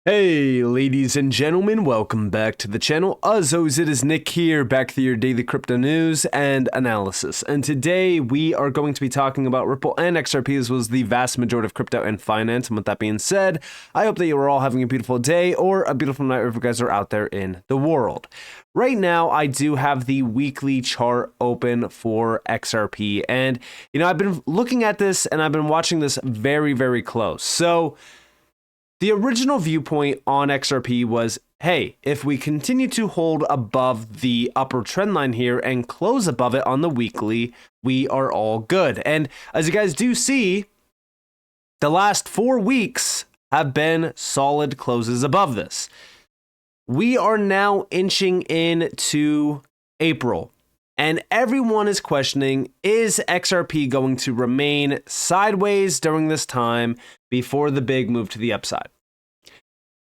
Hey ladies and gentlemen, welcome back to the channel. As always, it is Nick here, back with your daily crypto news and analysis. And today we are going to be talking about Ripple and XRP, as well as the vast majority of crypto and finance. And with that being said, I hope that you are all having a beautiful day or a beautiful night wherever you guys are out there in the world. Right now, I do have the weekly chart open for XRP. And, I've been looking at this and I've been watching this very, very close. So the original viewpoint on XRP was, hey, if we continue to hold above the upper trend line here and close above it on the weekly, we are all good. And as you guys do see, the last 4 weeks have been solid closes above this. We are now inching into April, and everyone is questioning, is XRP going to remain sideways during this time before the big move to the upside?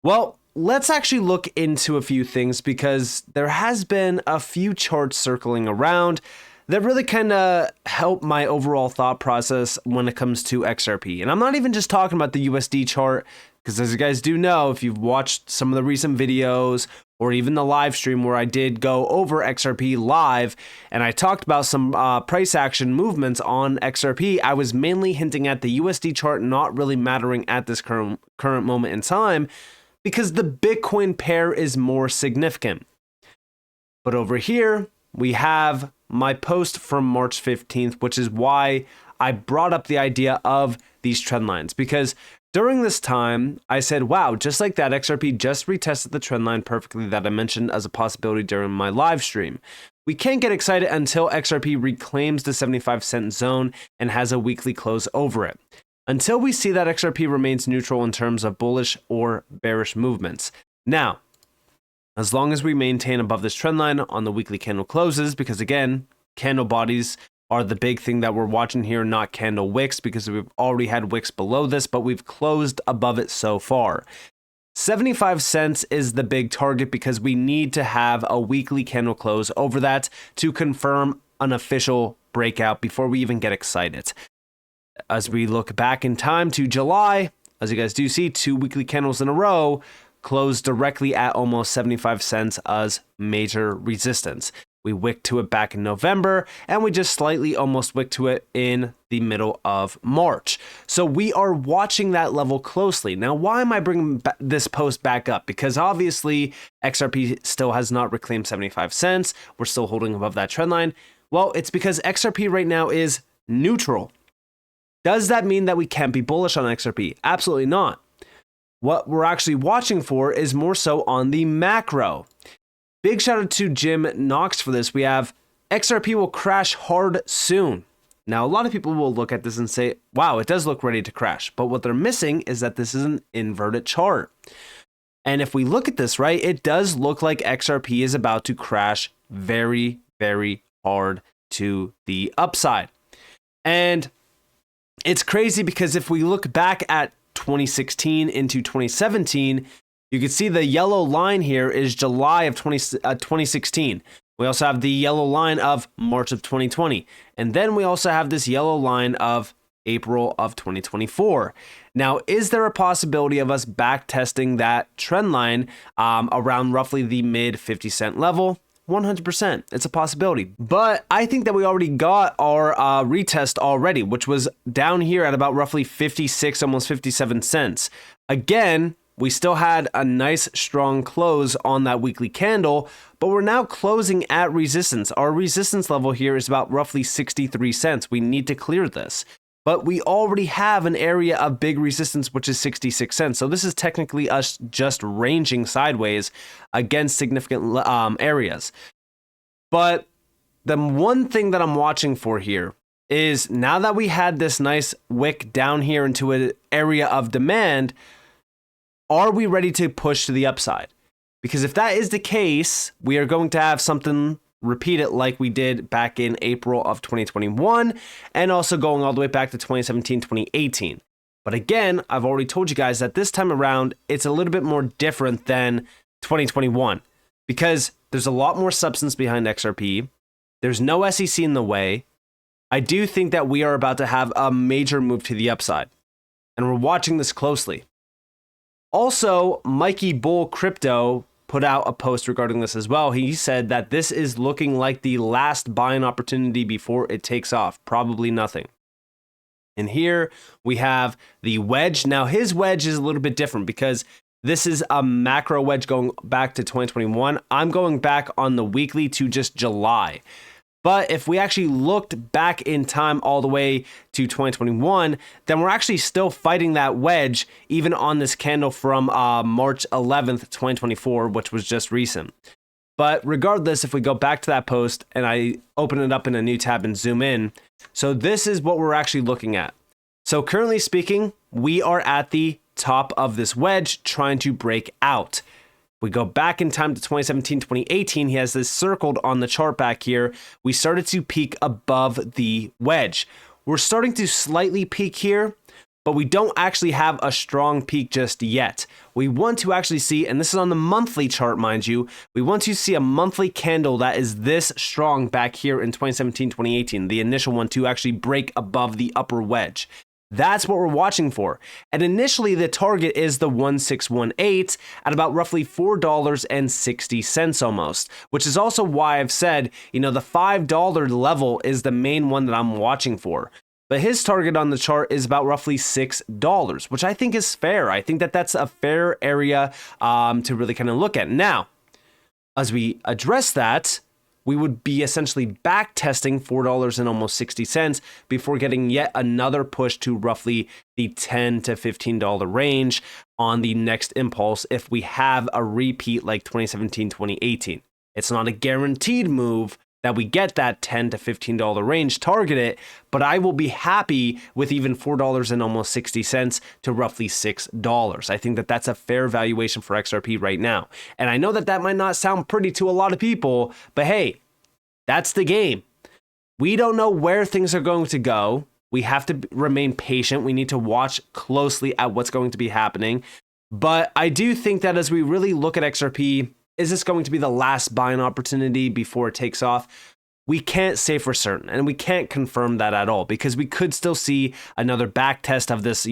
Well, let's actually look into a few things, because there has been a few charts circling around that really kind of help my overall thought process when it comes to XRP. And I'm not even just talking about the USD chart, because as you guys do know, if you've watched some of the recent videos or even the live stream where I did go over XRP live and I talked about some price action movements on XRP, I was mainly hinting at the USD chart not really mattering at this current moment in time, because the Bitcoin pair is more significant. But over here, we have my post from March 15th, which is why I brought up the idea of these trend lines, because during this time, I said, wow, just like that, XRP just retested the trend line perfectly that I mentioned as a possibility during my live stream. We can't get excited until XRP reclaims the 75-cent zone and has a weekly close over it, until we see that XRP remains neutral in terms of bullish or bearish movements. Now, as long as we maintain above this trend line on the weekly candle closes, because again, candle bodies are the big thing that we're watching here, not candle wicks, because we've already had wicks below this, but we've closed above it so far. 75 cents is the big target, because we need to have a weekly candle close over that to confirm an official breakout before we even get excited. As we look back in time to July, as you guys do see, 2 weekly candles in a row closed directly at almost 75 cents as major resistance. We wicked to it back in November, and we just slightly almost wicked to it in the middle of March. So we are watching that level closely. Now, why am I bringing this post back up? Because obviously, XRP still has not reclaimed 75 cents. We're still holding above that trend line. Well, it's because XRP right now is neutral. Does that mean that we can't be bullish on XRP? Absolutely not. What we're actually watching for is more so on the macro. Big shout out to Jim Knox for this. We have XRP will crash hard soon. Now, a lot of people will look at this and say, wow, it does look ready to crash. But what they're missing is that this is an inverted chart. And if we look at this, right, it does look like XRP is about to crash very, very hard to the upside. And it's crazy, because if we look back at 2016 into 2017, you can see the yellow line here is July of 2016. We also have the yellow line of March of 2020. And then we also have this yellow line of April of 2024. Now, is there a possibility of us back testing that trend line around roughly the mid 50-cent level? 100%. It's a possibility. But I think that we already got our retest already, which was down here at about roughly 56, almost 57 cents. Again, we still had a nice strong close on that weekly candle, but we're now closing at resistance. Our resistance level here is about roughly 63 cents. We need to clear this. But we already have an area of big resistance, which is 66 cents. So this is technically us just ranging sideways against significant areas. But the one thing that I'm watching for here is, now that we had this nice wick down here into an area of demand, are we ready to push to the upside? Because if that is the case, we are going to have something repeat it like we did back in April of 2021, and also going all the way back to 2017, 2018. But again, I've already told you guys that this time around, it's a little bit more different than 2021, because there's a lot more substance behind XRP. There's no SEC in the way. I do think that we are about to have a major move to the upside, and we're watching this closely. Also, Mikey Bull Crypto put out a post regarding this as well. He said that this is looking like the last buying opportunity before it takes off. Probably nothing. And here we have the wedge. Now, his wedge is a little bit different because this is a macro wedge going back to 2021. I'm going back on the weekly to just July. But if we actually looked back in time all the way to 2021, then we're actually still fighting that wedge even on this candle from March 11th, 2024, which was just recent. But regardless, if we go back to that post and I open it up in a new tab and zoom in, so this is what we're actually looking at. So currently speaking, we are at the top of this wedge trying to break out. We go back in time to 2017, 2018. He has this circled on the chart back here. We started to peak above the wedge. We're starting to slightly peak here, but we don't actually have a strong peak just yet. We want to actually see, and this is on the monthly chart, mind you, we want to see a monthly candle that is this strong back here in 2017, 2018, the initial one to actually break above the upper wedge. That's what we're watching for. And initially, the target is the 1618 at about roughly $4.60 almost, which is also why I've said, the $5 level is the main one that I'm watching for. But his target on the chart is about roughly $6, which I think is fair. I think that that's a fair area to really kind of look at. Now, as we address that, we would be essentially back testing $4.60 before getting yet another push to roughly the $10 to $15 range on the next impulse if we have a repeat like 2017, 2018. It's not a guaranteed move that we get that $10 to $15 range targeted, but I will be happy with even $4.60 to roughly $6. I think that that's a fair valuation for XRP right now. And I know that that might not sound pretty to a lot of people, but hey, that's the game. We don't know where things are going to go. We have to remain patient. We need to watch closely at what's going to be happening. But I do think that as we really look at XRP, is this going to be the last buying opportunity before it takes off? We can't say for certain, and we can't confirm that at all because we could still see another back test of this,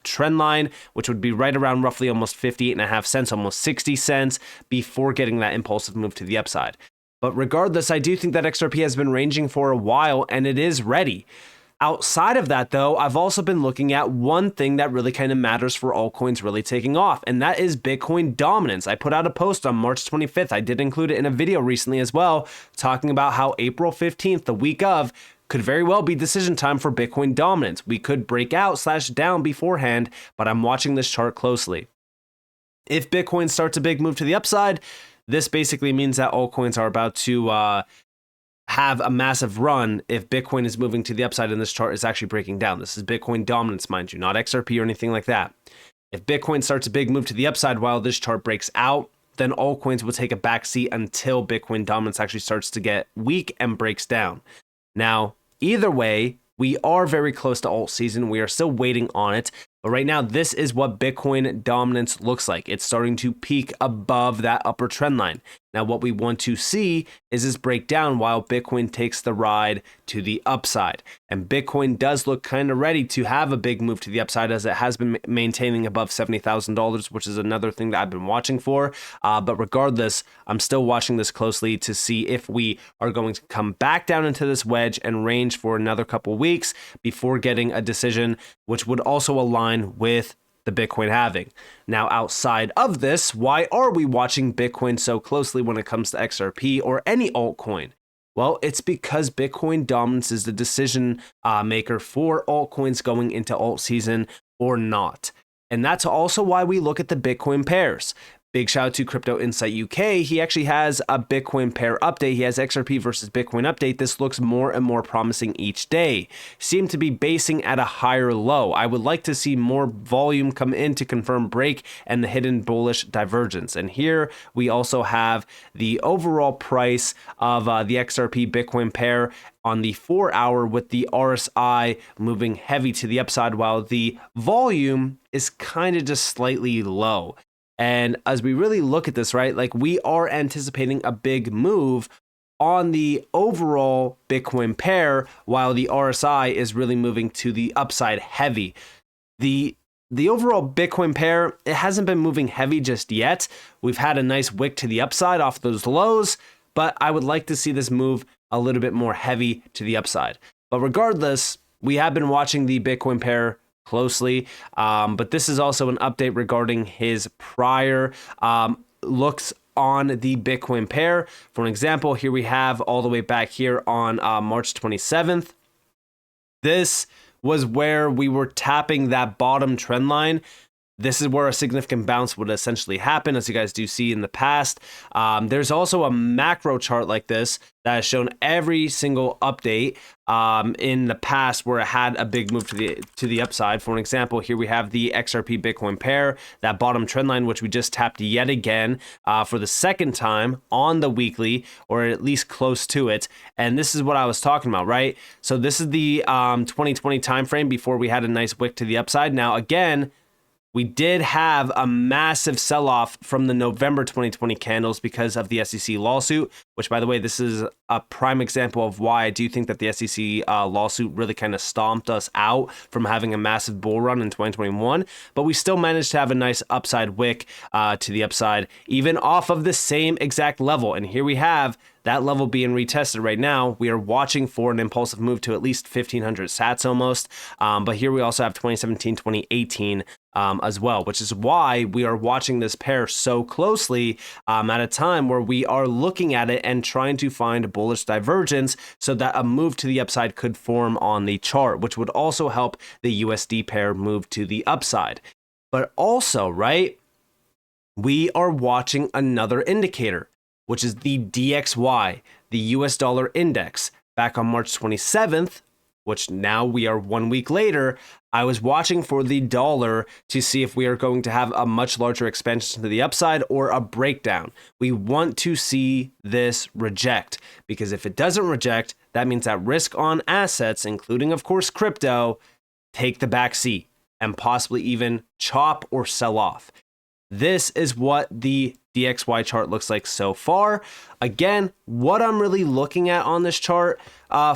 trend line, which would be right around roughly almost 58.5 cents, almost 60 cents before getting that impulsive move to the upside. But regardless, I do think that XRP has been ranging for a while and it is ready. Outside of that, though, I've also been looking at one thing that really kind of matters for altcoins really taking off, and that is Bitcoin dominance. I put out a post on March 25th. I did include it in a video recently as well, talking about how April 15th, the week of, could very well be decision time for Bitcoin dominance. We could break out / down beforehand, but I'm watching this chart closely. If Bitcoin starts a big move to the upside, this basically means that altcoins are about to have a massive run if Bitcoin is moving to the upside and this chart is actually breaking down. This is Bitcoin dominance, mind you, not XRP or anything like that. If Bitcoin starts a big move to the upside while this chart breaks out, then altcoins will take a backseat until Bitcoin dominance actually starts to get weak and breaks down. Now, either way, we are very close to alt season. We are still waiting on it. But right now, this is what Bitcoin dominance looks like. It's starting to peak above that upper trend line. Now, what we want to see is this break down while Bitcoin takes the ride to the upside. And Bitcoin does look kind of ready to have a big move to the upside as it has been maintaining above $70,000, which is another thing that I've been watching for. But regardless, I'm still watching this closely to see if we are going to come back down into this wedge and range for another couple weeks before getting a decision, which would also align with the Bitcoin halving. Now, outside of this, why are we watching Bitcoin so closely when it comes to XRP or any altcoin? Well, it's because Bitcoin dominance is the decision maker for altcoins going into alt season or not. And that's also why we look at the Bitcoin pairs. Big shout out to Crypto Insight UK. He actually has a Bitcoin pair update. He has XRP versus Bitcoin update. This looks more and more promising each day. Seem to be basing at a higher low. I would like to see more volume come in to confirm break and the hidden bullish divergence. And here we also have the overall price of the XRP Bitcoin pair on the 4-hour with the RSI moving heavy to the upside while the volume is kind of just slightly low. And as we really look at this, right, like we are anticipating a big move on the overall Bitcoin pair while the RSI is really moving to the upside heavy. The the overall Bitcoin pair, it hasn't been moving heavy just yet. We've had a nice wick to the upside off those lows, but I would like to see this move a little bit more heavy to the upside. But regardless, we have been watching the Bitcoin pair closely, but this is also an update regarding his prior looks on the Bitcoin pair. For an example, here we have all the way back here on March 27th. This was where we were tapping that bottom trend line. This is where a significant bounce would essentially happen, as you guys do see in the past. There's also a macro chart like this that has shown every single update in the past where it had a big move to the upside. For an example, here we have the XRP Bitcoin pair, that bottom trend line, which we just tapped yet again for the second time on the weekly, or at least close to it. And this is what I was talking about, right? So this is the 2020 timeframe before we had a nice wick to the upside. Now, again, we did have a massive sell-off from the November 2020 candles because of the SEC lawsuit, which, by the way, this is a prime example of why I do think that the SEC lawsuit really kind of stomped us out from having a massive bull run in 2021. But we still managed to have a nice upside wick to the upside, even off of the same exact level. And here we have that level being retested right now. We are watching for an impulsive move to at least 1,500 sats almost. But here we also have 2017, 2018 as well, which is why we are watching this pair so closely at a time where we are looking at it and trying to find bullish divergence so that a move to the upside could form on the chart, which would also help the USD pair move to the upside. But also, right, we are watching another indicator, which is the DXY, the US dollar index. Back on March 27th, which now we are 1 week later, I was watching for the dollar to see if we are going to have a much larger expansion to the upside or a breakdown. We want to see this reject, because if it doesn't reject, that means that risk on assets, including, of course, crypto, take the back seat and possibly even chop or sell off. This is what the DXY chart looks like so far. Again, what I'm really looking at on this chart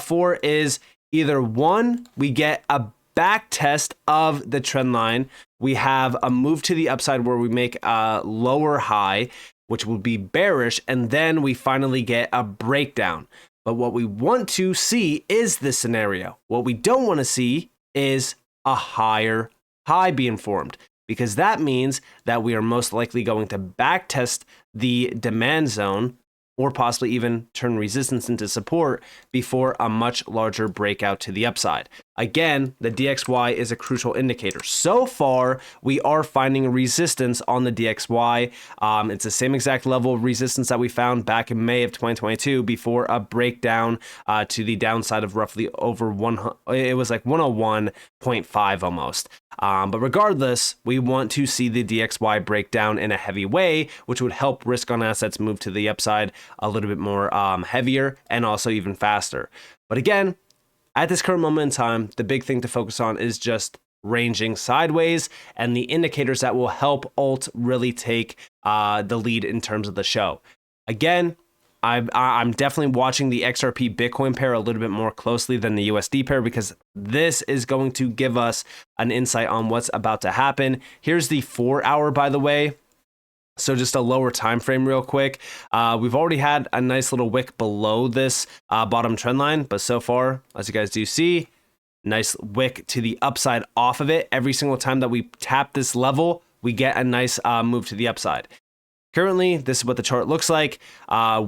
for is either one, we get a back test of the trend line. We have a move to the upside where we make a lower high, which will be bearish, and then we finally get a breakdown. But what we want to see is this scenario. What we don't want to see is a higher high being formed, because that means that we are most likely going to back test the demand zone or possibly even turn resistance into support before a much larger breakout to the upside. Again, the DXY is a crucial indicator. So far, we are finding a resistance on the DXY. It's the same exact level of resistance that we found back in May of 2022 before a breakdown to the downside of roughly over 100. It was like 101.5 almost. But regardless, we want to see the DXY break down in a heavy way, which would help risk on assets move to the upside a little bit more heavier and also even faster. But again, at this current moment in time, the big thing to focus on is just ranging sideways and the indicators that will help alt really take the lead in terms of the show. Again, I'm definitely watching the XRP Bitcoin pair a little bit more closely than the USD pair, because this is going to give us an insight on what's about to happen. Here's the 4 hour, by the way. So just a lower time frame real quick. We've already had a nice little wick below this bottom trend line, but so far, as you guys do see, nice wick to the upside off of it. Every single time that we tap this level, we get a nice move to the upside. Currently, this is what the chart looks like.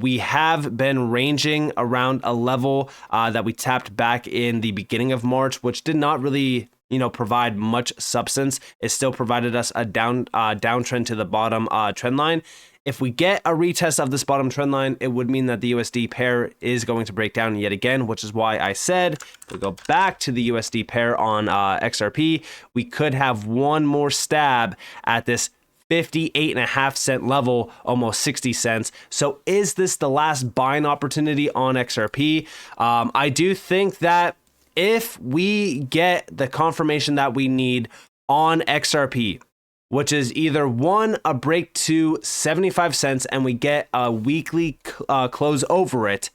We have been ranging around a level that we tapped back in the beginning of March, which did not really, provide much substance. It still provided us a downtrend to the bottom trend line. If we get a retest of this bottom trend line, it would mean that the USD pair is going to break down yet again, which is why I said we go back to the USD pair on XRP. We could have one more stab at this 58.5 level, almost 60 cents. So is this the last buying opportunity on XRP? I do think that if we get the confirmation that we need on XRP, which is either one, a break to 75 cents and we get a weekly close over it,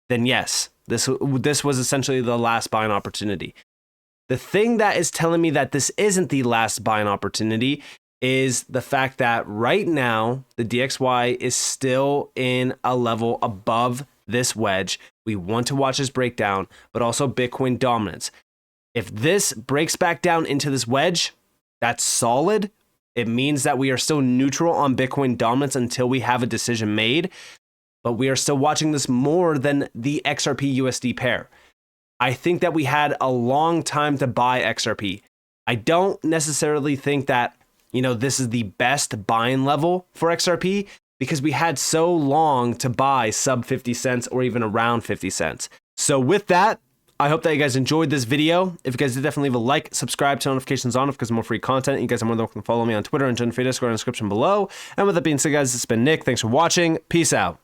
then yes, this was essentially the last buying opportunity. The thing that is telling me that this isn't the last buying opportunity is the fact that right now the DXY is still in a level above this wedge. We want to watch this breakdown, but also Bitcoin dominance. If this breaks back down into this wedge, that's solid. It means that we are still neutral on Bitcoin dominance until we have a decision made, but we are still watching this more than the XRP USD pair. I think that we had a long time to buy XRP. I don't necessarily think that, this is the best buying level for XRP because we had so long to buy sub 50 cents or even around 50 cents. So with that, I hope that you guys enjoyed this video. If you guys did, definitely leave a like, subscribe, turn notifications on because more free content. You guys are more than welcome to follow me on Twitter and join the free Discord in the description below. And with that being said, guys, it's been Nick. Thanks for watching. Peace out.